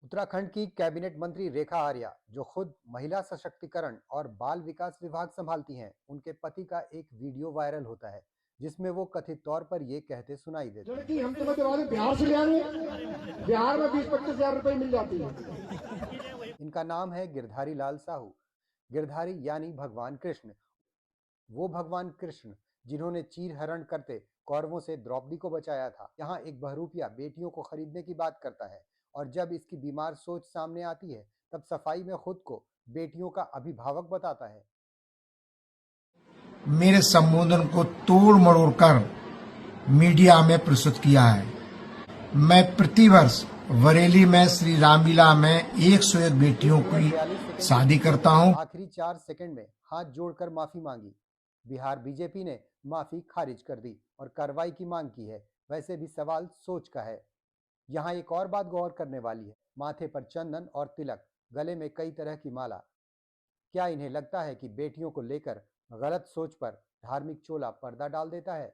उत्तराखंड की कैबिनेट मंत्री रेखा आर्या, जो खुद महिला सशक्तिकरण और बाल विकास विभाग संभालती हैं, उनके पति का एक वीडियो वायरल होता है जिसमें वो कथित तौर पर ये कहते सुनाई देते हैं। लड़की हम तुम्हें दिवा दें, बिहार से ले आएंगे, बिहार में 20-25 हजार रुपए मिल जाती है। इनका नाम है गिरधारी लाल साहू। गिरधारी यानी भगवान कृष्ण, वो भगवान कृष्ण जिन्होंने चीर हरण करते कौरवों से द्रौपदी को बचाया था। यहाँ एक बहरूपिया बेटियों को खरीदने की बात करता है और जब इसकी बीमार सोच सामने आती है तब सफाई में खुद को बेटियों का अभिभावक बताता है। मेरे संबोधन को तोड़ मरोड़ कर मीडिया में प्रस्तुत किया है। मैं प्रतिवर्ष बरेली में श्री रामलीला में 101 बेटियों की शादी करता हूं। आखिरी 4 सेकंड में हाथ जोड़कर माफी मांगी। बिहार बीजेपी ने माफी खारिज कर दी और कार्रवाई की मांग की है। वैसे भी सवाल सोच का है। यहाँ एक और बात गौर करने वाली है। माथे पर चंदन और तिलक, गले में कई तरह की माला। क्या इन्हें लगता है कि बेटियों को लेकर गलत सोच पर धार्मिक चोला पर्दा डाल देता है?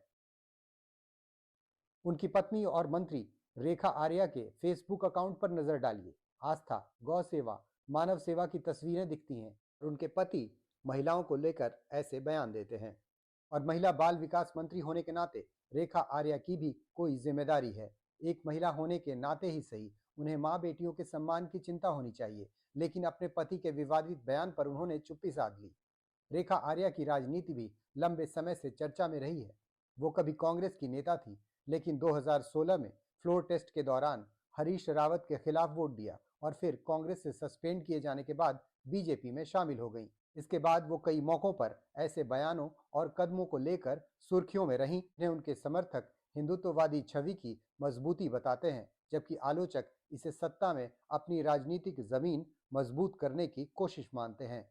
उनकी पत्नी और मंत्री रेखा आर्या के फेसबुक अकाउंट पर नजर डालिए। आस्था, गौ सेवा, मानव सेवा की तस्वीरें दिखती हैं और उनके पति महिलाओं को लेकर ऐसे बयान देते हैं। और महिला बाल विकास मंत्री होने के नाते रेखा आर्या की भी कोई जिम्मेदारी है। एक महिला होने के नाते ही सही, उन्हें माँ बेटियों के सम्मान की चिंता होनी चाहिए, लेकिन अपने पति के विवादित बयान पर उन्होंने चुप्पी साध ली। रेखा आर्या की राजनीति भी लंबे समय से चर्चा में रही है। वो कभी कांग्रेस की नेता थी, लेकिन 2016 में फ्लोर टेस्ट के दौरान हरीश रावत के खिलाफ वोट दिया और फिर कांग्रेस से सस्पेंड किए जाने के बाद बीजेपी में शामिल हो गई। इसके बाद वो कई मौकों पर ऐसे बयानों और कदमों को लेकर सुर्खियों में रहीं जिन्हें उनके समर्थक हिंदुत्ववादी छवि की मजबूती बताते हैं, जबकि आलोचक इसे सत्ता में अपनी राजनीतिक जमीन मजबूत करने की कोशिश मानते हैं।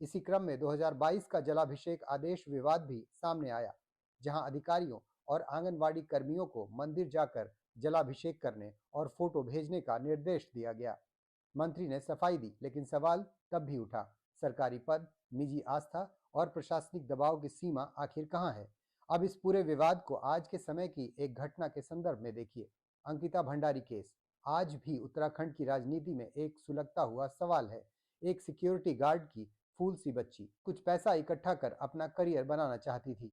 इसी क्रम में 2022 का जलाभिषेक आदेश विवाद भी सामने आया, जहां अधिकारियों और आंगनवाड़ी कर्मियों को मंदिर जाकर जलाभिषेक करने और फोटो भेजने का निर्देश दिया गया। मंत्री ने सफाई दी, लेकिन सवाल तब भी उठा, सरकारी पद, निजी आस्था और प्रशासनिक दबाव की सीमा आखिर कहां है? अब इस पूरे विवाद को आज के समय की एक घटना के संदर्भ में देखिए। अंकिता भंडारी केस आज भी उत्तराखंड की राजनीति में एक सुलगता हुआ सवाल है। एक सिक्योरिटी गार्ड की फूल सी बच्ची कुछ पैसा इकट्ठा कर अपना करियर बनाना चाहती थी।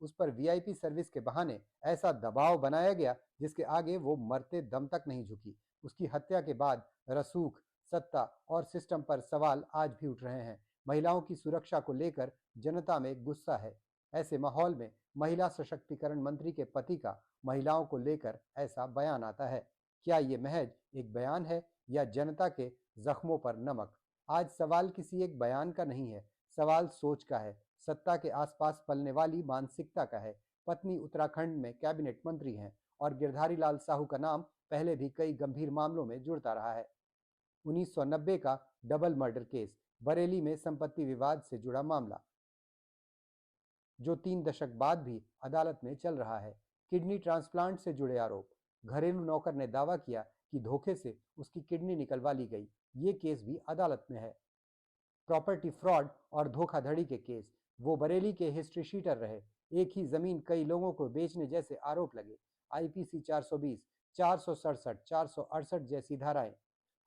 उस पर वीआईपी सर्विस के बहाने ऐसा दबाव बनाया गया जिसके आगे वो मरते दम तक नहीं झुकी। उसकी हत्या के बाद रसूख, सत्ता और सिस्टम पर सवाल आज भी उठ रहे हैं। महिलाओं की सुरक्षा को लेकर जनता में गुस्सा है। ऐसे माहौल में महिला सशक्तिकरण मंत्री के पति का महिलाओं को लेकर ऐसा बयान आता है। क्या ये महज एक बयान है या जनता के जख्मों पर नमक? आज सवाल किसी एक बयान का नहीं है, सवाल सोच का है, सत्ता के आसपास पलने वाली मानसिकता का है। पत्नी उत्तराखंड में कैबिनेट मंत्री हैं और गिरधारी लाल साहू का नाम पहले भी कई गंभीर मामलों में जुड़ता रहा है। 1990 का डबल मर्डर केस, बरेली में संपत्ति विवाद से जुड़ा मामला, जो 3 दशक बाद भी अदालत में चल रहा है। किडनी ट्रांसप्लांट से जुड़े आरोप, घरेलू नौकर ने दावा किया कि धोखे से उसकी किडनी निकलवा ली गई। ये केस भी अदालत में है। प्रॉपर्टी फ्रॉड और धोखाधड़ी के केस, वो बरेली के हिस्ट्री शीटर रहे। एक ही जमीन कई लोगों को बेचने जैसे आरोप लगे। आईपीसी 420, 467, 468 जैसी धाराएं।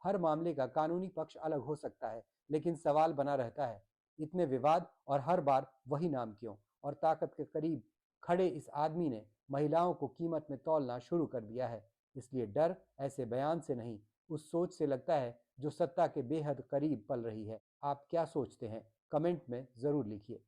हर मामले का कानूनी पक्ष अलग हो सकता है, लेकिन सवाल बना रहता है, इतने विवाद और हर बार वही नाम क्यों? और ताकत के करीब खड़े इस आदमी ने महिलाओं को कीमत में तौलना शुरू कर दिया है। इसलिए डर ऐसे बयान से नहीं, उस सोच से लगता है जो सत्ता के बेहद करीब पल रही है। आप क्या सोचते हैं? कमेंट में जरूर लिखिए।